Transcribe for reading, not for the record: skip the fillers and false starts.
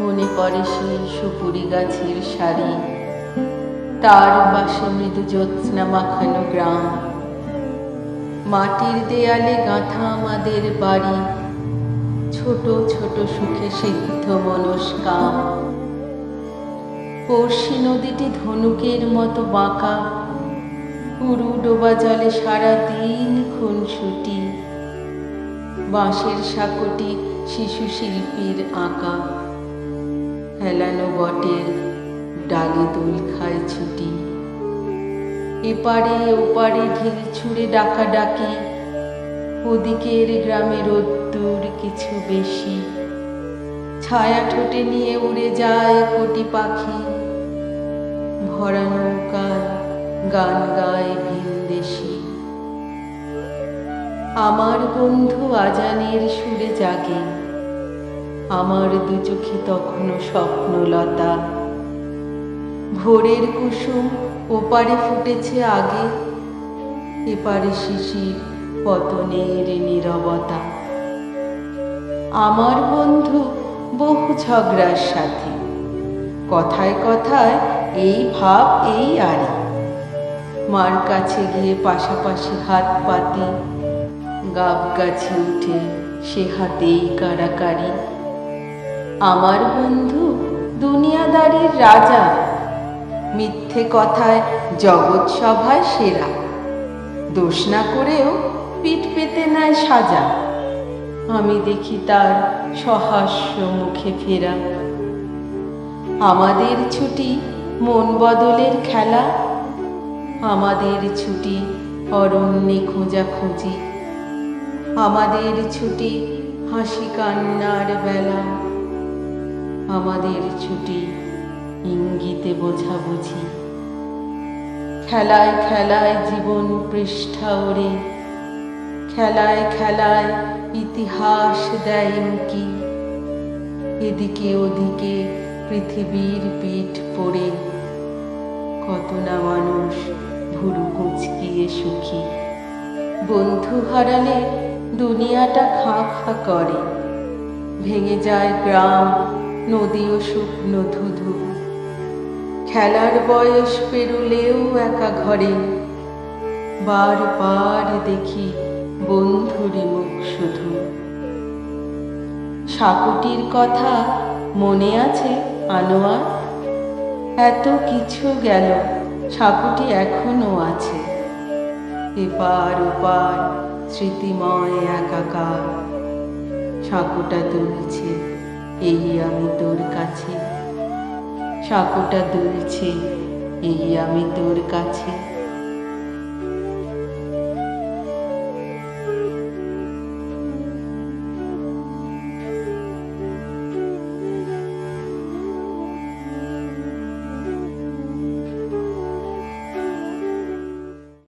মনে পড়ে সেই সুপুরি গাছের সারি, তার পাশে মৃদু জ্যোৎস্না মাখানো গ্রাম, মাটির দেয়ালে গাঁথা আমাদের বাড়ি, ছোট ছোট সুখে সিদ্ধ মনস্কাম। পড়শি নদীটি ধনুকের মতো বাঁকা, পুরু ডোবা জলে সারা দিন খুনসুটি, বাঁশের সাঁকোটি শিশু শিল্পীর আঁকা, হেলানো বটের ডালে দোল খায় ছুটি। এপারে ওপারে ঢিল ছুঁড়ে ডাকাডাকি, ওদিকের গ্রামে রোদ্দুর কিছু বেশি, ছায়া ঠোঁটে নিয়ে উড়ে যায় কোটি পাখি, ভরা নৌকায় গান গায় ভিনদেশি। আমার বন্ধু আজানের সুরে জাগে, আমার দু চোখে তখনও স্বপ্নলতা। ভোরের কুসুম ওপারে ফুটেছে আগে, এপারে শিশির পতনের নীরবতা। আমার বন্ধু বহু ঝগড়ার সাথী, কথায় কথায় এই ভাব এই আরে, মার কাছে গিয়ে পাশাপাশি হাত পাতি, গাব গাছে উঠে সে হাতেই কাড়াকাড়ি। আমার বন্ধু দুনিয়াদারির রাজা, মিথ্যে কথায় জগৎ সভায় সেরা, দোষ না করেও পিঠ পেতে নেয় সাজা। আমি দেখি তার সহাস্য মুখে ফেরা। আমাদের ছুটি মন বদলের খেলা, আমাদের ছুটি অরণ্যে খোঁজাখুঁজি, আমাদের ছুটি হাসি কান্নার বেলা, আমাদের ছুটি ইঙ্গিতে বোঝাবুঝি। খেলায় খেলায় জীবন পৃষ্ঠা ওরে, খেলায় খেলায় ইতিহাস দেয় উঁকি। এদিকে ওদিকে পৃথিবীর পিঠ পড়ে, কত না মানুষ ভুরু কুঁচকিয়ে সুখী। বন্ধু হারালে দুনিয়াটা খাঁ খাঁ করে, ভেঙে যায় গ্রাম নদী ও শুকনো ধুধু। খেলার বয়স পেরুলেও একা ঘরে, বারবার দেখি বন্ধুরি মুখ শুধু। সাঁকোটির কথা মনে আছে আনোয়ার? এত কিছু গেল, সাঁকোটি এখনো আছে। এপার ওপার স্মৃতিময় একাকার, সাঁকোটা দুলছে এই আমি তোর কাছে, সাঁকোটা দুলছে এই আমি তোর কাছে।